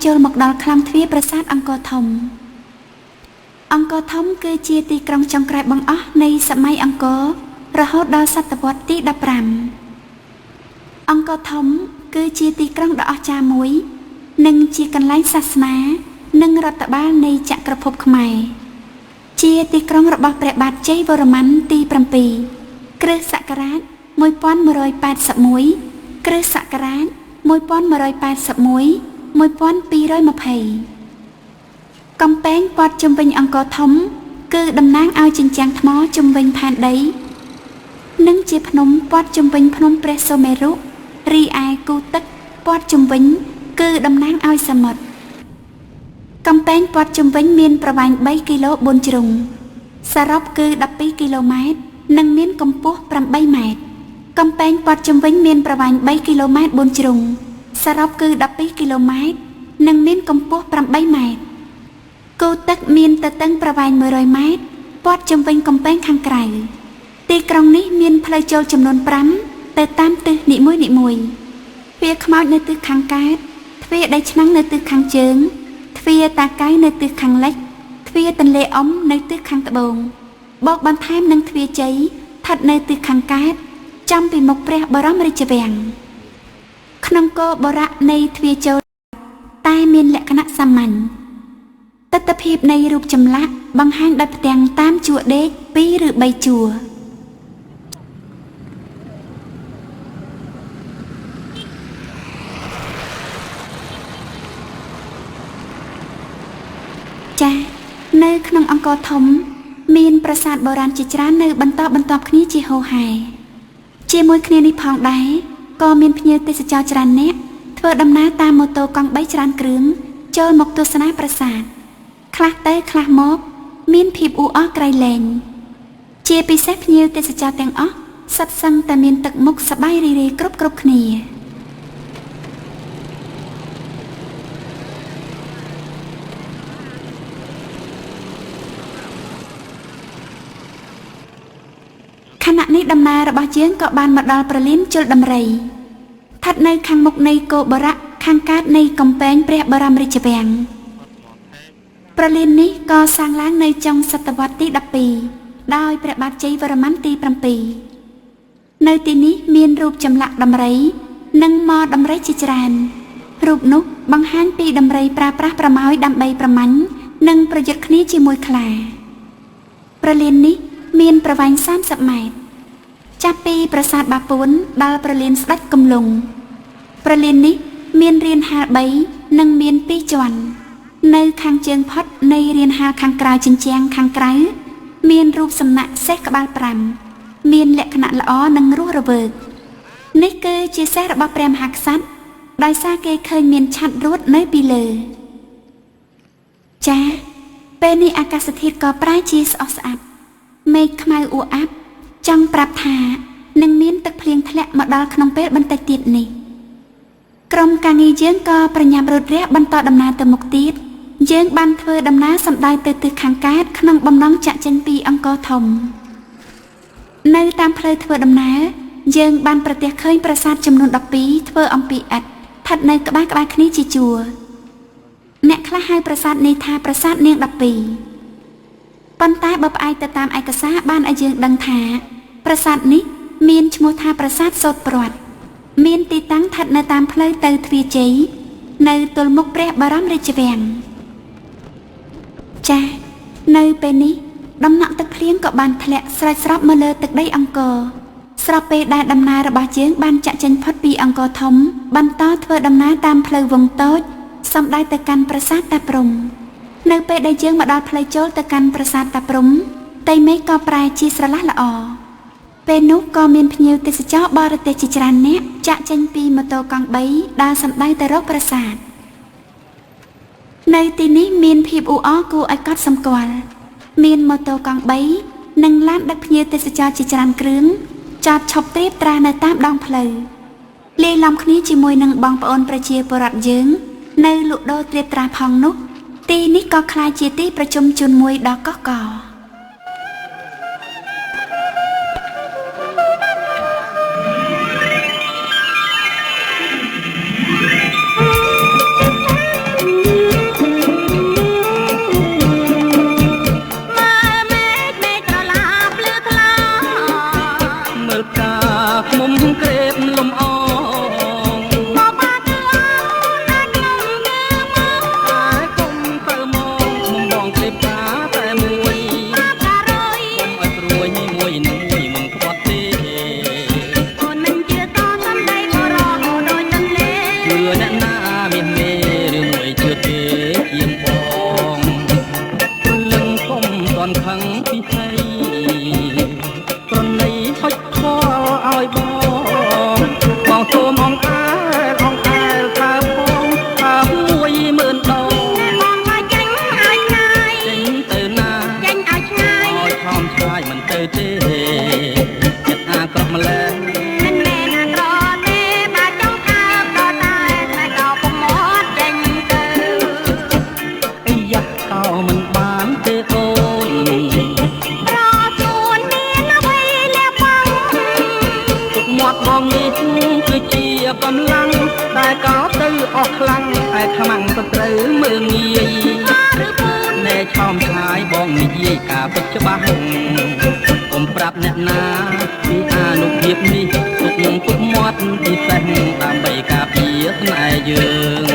ចូលមកដល់ខ្លាំងទ្វារប្រាសាទអង្គរធំអង្គរធំគឺជាទីក្រុងចុងក្រោយបង្អស់នៃសម័យអង្គររហូតដល់សតវត្សទី15អង្គរធំគឺជាទីក្រុងដ៏អស្ចារ្យមួយនិងជាកន្លែងសាសនានិងរដ្ឋបាលនៃចក្រភពខ្មែរជាទីក្រុងរបស់ព្រះបាទជ័យវរ្ម័នទី7គ្រិស្តសករាជ1181គ្រិស្តសករាជ1181 1220កំពែងព័ទ្ធជុំវិញអង្គរធំគឺតំណាងឲ្យជញ្ជាំងថ្មជុំវិញផែនដីនិងជាភ្នំព័ទ្ធជុំវិញភ្នំព្រះសុមេរុរីឯគូទឹកព័ទ្ធជុំវិញគឺតំណាងឲ្យសមុទ្រកំពែងព័ទ្ធជុំវិញមានប្រវែង3គីឡូ4ជ្រុងសរុបគឺ12គីឡូម៉ែត្រនិងមានកម្ពស់8ម៉ែត្រកំពែងព័ទ្ធជុំវិញមានប្រវែង3គីឡូម៉ែត្រ4ជ្រុងសរុបគឺ12គីឡូម៉ែត្រនិងមានកម្ពស់8ម៉ែត្រគូទឹកមានទទឹងប្រវែង100ម៉ែត្រព័ទ្ធជុំវិញកំពែងខាងក្រៅទីក្រុងនេះមានផ្លូវចូលចំនួន5ទៅតាមទិសនីមួយៗទ្វារខ្មោចនៅទិសខាងកើតទ្វារដីឆ្នាំងនៅទិសខាងជើងទ្វារតាកែនៅទិសខាងលិចទ្វារទន្លេអ៊ំនៅទិសខាងត្បូងបូកបន្ថែមនឹងទ្វារជ័យស្ថិតនៅទិសខាងកើតចំពីមុខព្រះបរមរាជវាំងក្នុងគោបុរៈនៃទ្វារចូលតែមានលក្ខណៈសាមញ្ញទិដ្ឋភាពនៃរូបចម្លាក់បង្ហាញដោយផ្ទាំងតាមជួរដេក2ឬ3ជួរចា៎នៅក្នុងអង្គរធំមានប្រាសាទបុរាណជាច្រើននៅបន្តគ្នាជាហូរហែជាមួយគ្នានេះផងដែរក៏មានភ្ញៀវទេសចរច្រើនអ្នកធ្វើដំណើរតាមម៉ូតូកង់3ច្រើនគ្រឿងចូលមកទស្សនាប្រាសាទខ្លះទៅខ្លះមកមានភាពអ៊ូអរក្រៃលែងជាពិសេសភ្ញៀវទេសចរទាំងអស់សុទ្ធសឹងតែមានទឹកមុខសប្បាយរីករាយគ្រប់គ្នាខណៈនេះដំណើររបស់យើងក៏បានមកដល់ប្រលានជលដំរីស្ថិតនៅខាងមុខនៃគោបុរៈខាងកើតនៃកំពែងព្រះបរមរាជវាំងប្រលាននេះក៏សាងឡើងនៅចុងសតវត្សទី12ដោយព្រះបាទជ័យវរ្ម័នទី7នៅទីនេះមានរូបចម្លាក់ដំរីនិងម៉ដំរីជាច្រើនរូបនោះបង្ហាញពីដំរីប្រើប្រាស់ប្រម៉ោយដើម្បីប្រមាញ់និងប្រយុទ្ធគ្នាជាមួយខ្លាប្រលាននេះមានប្រវែង30ម៉ែត្រចាប់ពីប្រាសាទបាពួនដល់ប្រលានស្ដេចគំលុងប្រលាននេះមានរានហាល3និងមាន2ជាន់នៅខាងជើងផុតនៃរានហាលខាងក្រៅជញ្ជាំងខាងក្រៅមានរូបសំណាកសេះក្បាល5មានលក្ខណៈល្អនិងរស់រវើកនេះគឺជាសេះរបស់ព្រះមហាក្សត្រដោយសារគេឃើញមានឆ័ត្ររួតនៅពីលើចា៎ពេលនេះអាកាសធាតុក៏ប្រែជាស្អុះស្អាប់មេឃខ្មៅអ៊ូអាប់ចង់ប្រាប់ថានឹងមានទឹកភ្លៀងធ្លាក់មកដល់ក្នុងពេលបន្តិចទៀតនេះក្រុមការងារយើងក៏ប្រញាប់រត់រះបន្តដំណើរទៅមុខទៀតយើងបានធ្វើដំណើរសម្ដៅទៅទិសខាងកើតក្នុងបំណងចាក់ចេញពីអង្គរធំនៅតាមផ្លូវធ្វើដំណើរយើងបានប្រទះឃើញប្រាសាទចំនួន12ធ្វើអំពីឥដ្ឋស្ថិតនៅក្បែរគ្នាជាជួរអ្នកខ្លះហៅប្រាសាទនេះថាប្រាសាទនាង12ប៉ុន្តែបើផ្អែកទៅតាមឯកសារបានឲ្យយើងដឹងថាប្រាសាទនេះមានឈ្មោះថាប្រាសាទសូត្រព្រាត់មានទីតាំងស្ថិតនៅតាមផ្លូវទៅទ្វារជ័យនៅទល់មុខព្រះបរមរាជវាំងចា៎នៅពេលនេះដំណក់ទឹកភ្លៀងក៏បានធ្លាក់ស្រេចស្រពមកលើទឹកដីអង្គរស្របពេលដែលដំណើររបស់យើងបានចាក់ចេញផុតពីអង្គរធំបន្តធ្វើដំណើរតាមផ្លូវវងតូចសំដៅទៅកាន់ប្រាសាទតាព្រំនៅពេលដែលយើងមកដល់ផ្លូវចូលទៅកាន់ប្រាសាទតាព្រំផ្ទៃមេឃក៏ប្រែជាស្រឡះល្អពេលនោះក៏មានភ្ញៀវទេសចរបរទេសជាច្រើនអ្នកចាក់ចេញពីម៉ូតូកង់3ដើរសំដៅទៅរកប្រាសាទនៅទីនេះមានភាពអ៊ូអរគួរឲ្យកត់សម្គាល់មានម៉ូតូកង់3និងឡានដឹកភ្ញៀវទេសចរជាច្រើនគ្រឿងចតឈប់ត្រៀបត្រានៅតាមដងផ្លូវលាយឡំគ្នាជាមួយនឹងបងប្អូនប្រជាពលរដ្ឋយើងនៅលក់ដូរត្រៀបត្រាផងនោះទីនេះក៏ក្លាយជាទីប្រជុំជនមួយដ៏កុះករ ត្រូវមើលងាយណែឆោមឆាយបងនិយាយការពិតច្បាស់កុំប្រាប់អ្នកណាពីអានុភាពនេះទុកពុកមាត់ពិសេសដើម្បីការពារស្នេហ៍យើង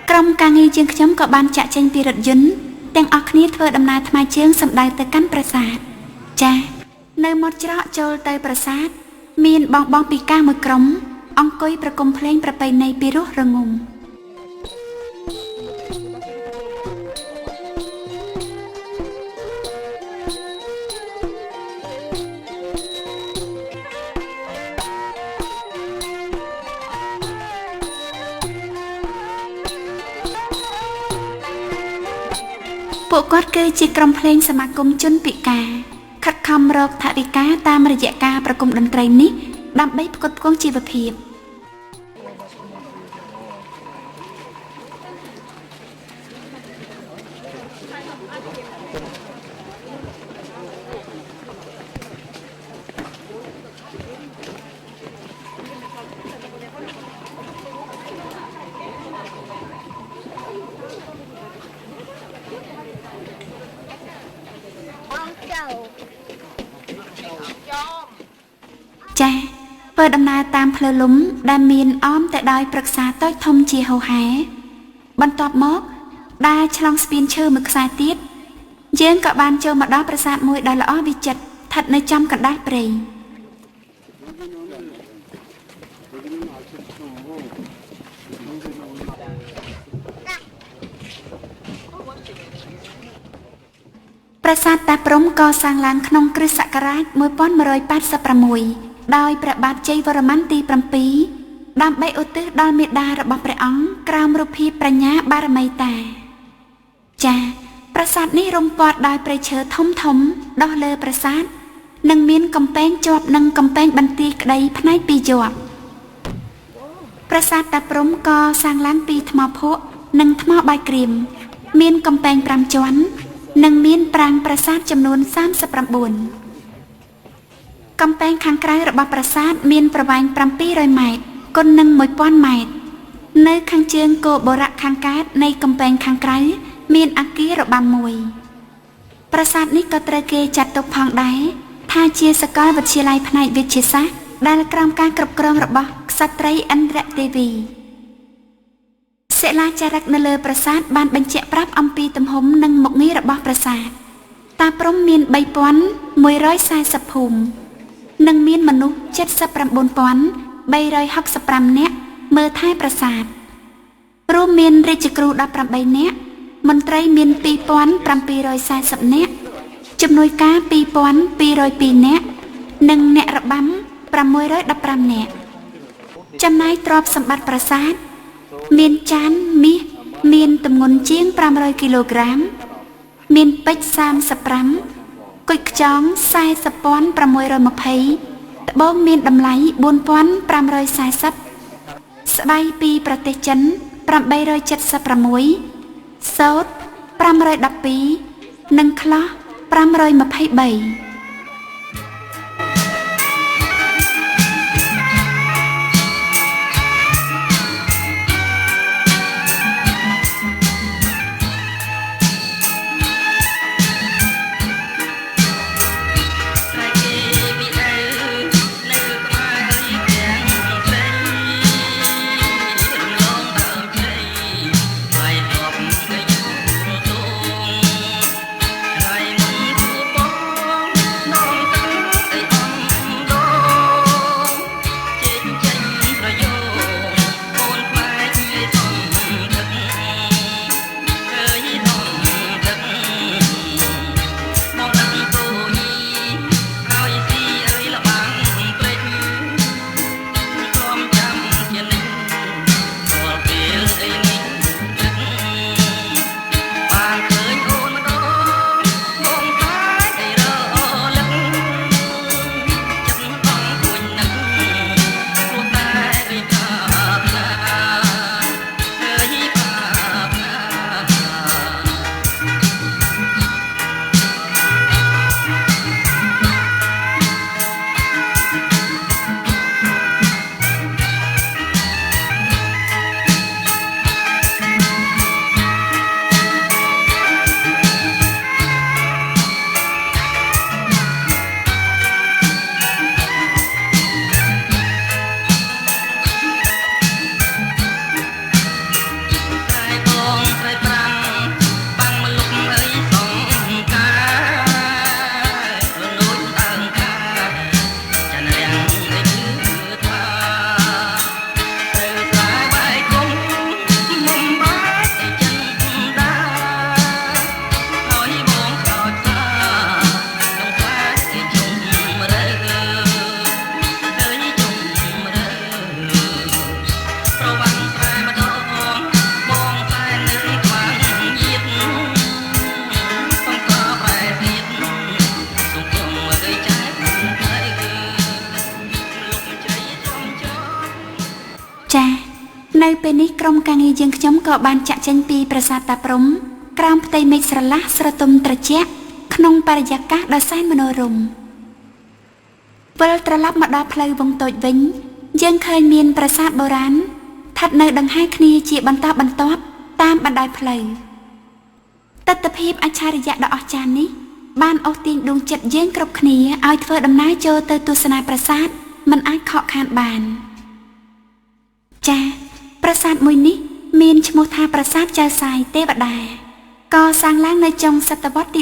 ក្រុមការងារជាងខ្ញុំក៏បានចាក់ចេញពីរថយន្តទាំងអស់គ្នាធ្វើដំណើរថ្មើរជើងសម្ដៅទៅកាន់ប្រាសាទចា៎នៅមាត់ច្រកចូលទៅប្រាសាទមានបងពីកាមួយក្រុមអង្គុយប្រគំភ្លេងប្រពៃណីពីរោះរងំពួកគាត់គឺជាក្រុមភ្លេងសមាគមជនពិការខិតខំរកថវិកាតាមរយៈការប្រគំតន្ត្រីនេះដើម្បីផ្គត់ផ្គង់ជីវភាពចា៎ធ្វើដំណើរតាមផ្លូវលំដែលមានអមតែដោយព្រឹក្សាតូចធំជាហូហែបន្ទាប់មកដើរឆ្លងស្ពានឈើមួយខ្សែទៀតយើងក៏បានចូលមកដល់ប្រាសាទមួយដ៏ល្អវិចិត្រស្ថិតនៅចំកណ្ដាលព្រៃប្រាសាទតាព្រហ្មកសាងឡើងក្នុងគ្រិស្តសករាជ1186ដោយព្រះបាទជ័យវរ្ម័នទី7ដើម្បីឧទ្ទិសដល់មេដារបស់ព្រះអង្គក្រោមរូបភាពប្រាជ្ញាបារមីតាចា៎ប្រាសាទនេះរុំព័ទ្ធដោយព្រៃឈើធំដុះលើប្រាសាទនិងមានកំពែងជាប់នឹងកំពែងបន្ទាយក្តីផ្នែកពីរជាប់ប្រាសាទតាព្រហ្មកសាងឡើងពីថ្មភក់និងថ្មបាយក្រៀមមានកំពែង5ជាន់និងមានប្រាង្គប្រាសាទចំនួន39កំពែងខាងក្រៅរបស់ប្រាសាទមានប្រវែង700ម៉ែត្រគុណនឹង1000ម៉ែត្រនៅខាងជើងគោបុរៈខាងកើតនៃកំពែងខាងក្រៅមានអគាររបាំមួយប្រាសាទនេះក៏ត្រូវគេចាត់ទុកផងដែរថាជាសាកលវិទ្យាល័យផ្នែកវិទ្យាសាស្ត្រដែលក្រោមការគ្រប់គ្រងរបស់ក្សត្រីឥន្ទ្រទេវីសិលាចារឹកនៅលើប្រាសាទបានបញ្ជាក់ប្រាប់អំពីទំហំនិងមុខងាររបស់ប្រាសាទតាព្រហ្មមាន3140ភូមិនិងមានមនុស្ស79365នាក់មើលថែប្រាសាទរួមមានរាជគ្រូ18នាក់មន្ត្រីមាន2740នាក់ជំនួយការ2202នាក់និងអ្នករបាំ615នាក់ចំណែកទ្រព្យសម្បត្តិប្រាសាទមានចានមាសមានទម្ងន់ជាង500គីឡូក្រាមមានពេជ្រ35គុយខ្យង40,620ត្បូងមានតម្លៃ4,540ស្បៃពីប្រទេសចិន876សូត្រ512និងក្លោះ523 នៅពេលនេះក្រុមការងារយើងខ្ញុំក៏បានចាក់ចេញពីប្រាសាទតាព្រំក្រោមផ្ទៃមេឃស្រឡះស្រទុំត្រជាក់ក្នុងបរិយាកាសដ៏សែនមនោរម្យវិលត្រឡប់មកដល់ផ្លូវវងតូចវិញយើងឃើញមានប្រាសាទបុរាណស្ថិតនៅដង្ហែគ្នាជាបន្តបន្ទាប់តាមបណ្ដោយផ្លូវទិដ្ឋភាពអច្ឆរិយៈដ៏អស្ចារ្យនេះបានអូសទាញដួងចិត្តយើងគ្រប់គ្នាឲ្យធ្វើដំណើរចូលទៅទស្សនាប្រាសាទមិនអាចខកខានបានចា៎ប្រាសាទមួយនេះមានឈ្មោះថាប្រាសាទចៅសាយទេវតាកសាងឡើងនៅចុងសតវត្សទី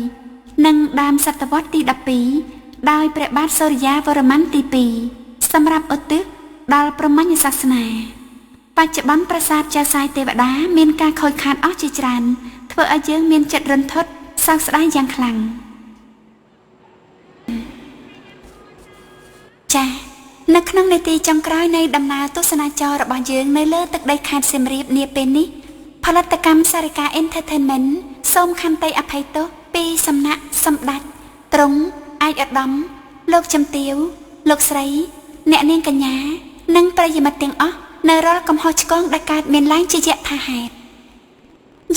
11និងដើមសតវត្សទី12ដោយព្រះបាទសូរ្យាវរ្ម័នទី2សម្រាប់ឧទ្ទិសដល់ព្រហ្មញ្ញសាសនាបច្ចុប្បន្នប្រាសាទចៅសាយទេវតាមានការខូចខាតអស់ជាច្រើនធ្វើឲ្យយើងមានចិត្តរន្ធត់សោកស្ដាយយ៉ាងខ្លាំងចា៎នៅក្នុងនាទីចុងក្រោយនៃដំណើរទស្សនាចររបស់យើងនៅលើទឹកដីខេត្តសៀមរាបនាពេលនេះផលិតកម្មសារិកា Entertainment សូមខន្តីអភ័យទោសពីសំណាក់សម្ដេចទ្រង់ឯកឧត្តមលោកជំទាវលោកស្រីអ្នកនាងកញ្ញានិងប្រិយមិត្តទាំងអស់នៅរាល់កំហុសឆ្គងដែលកើតមានឡើងជាយថាហេតុ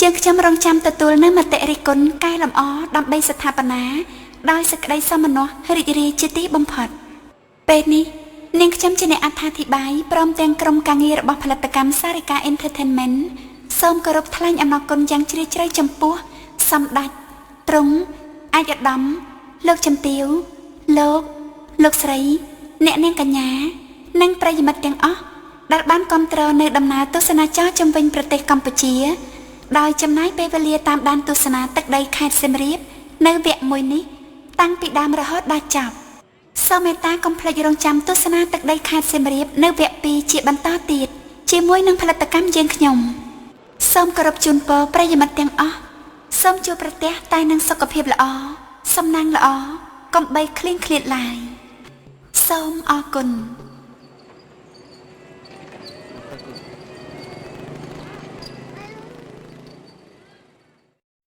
យើងខ្ញុំរងចាំទទួលនៅមតិរិះគន់កែលម្អដើម្បីស្ថាបនាដោយសេចក្តីសមនស្សរីករាយជាទីបំផុតពេលនេះនាងខ្ញុំជាអ្នកអត្ថាធិប្បាយព្រមទាំងក្រុមការងាររបស់ផលិតកម្មសារិកា Entertainment សូមគោរពថ្លែងអំណរគុណយ៉ាងជ្រាលជ្រៅចំពោះសម្ដេចទ្រង់ឯកឧត្តមលោកជំទាវលោកស្រីអ្នកនាងកញ្ញានិងប្រិយមិត្តទាំងអស់ដែលបានគាំទ្រនៅដំណើរទស្សនាចរជុំវិញប្រទេសកម្ពុជាដោយចំណាយពេលវេលាតាមដានទស្សនាទឹកដីខេត្តសៀមរាបនៅវគ្គមួយនេះតាំងពីដើមរហូតដល់ចប់សូមមេត្តាកុំភ្លេចរងចាំទស្សនាទឹកដីខេត្តសៀមរាបនៅវគ្គ2ជាបន្តទៀតជាមួយនឹងផលិតកម្មយើងខ្ញុំសូមគោរពជូនពរប្រិយមិត្តទាំងអស់សូមជួបប្រទះតែនឹងសុខភាពល្អសំណាងល្អកុំបីឃ្លៀងឃ្លាតឡើយសូមអរគុណ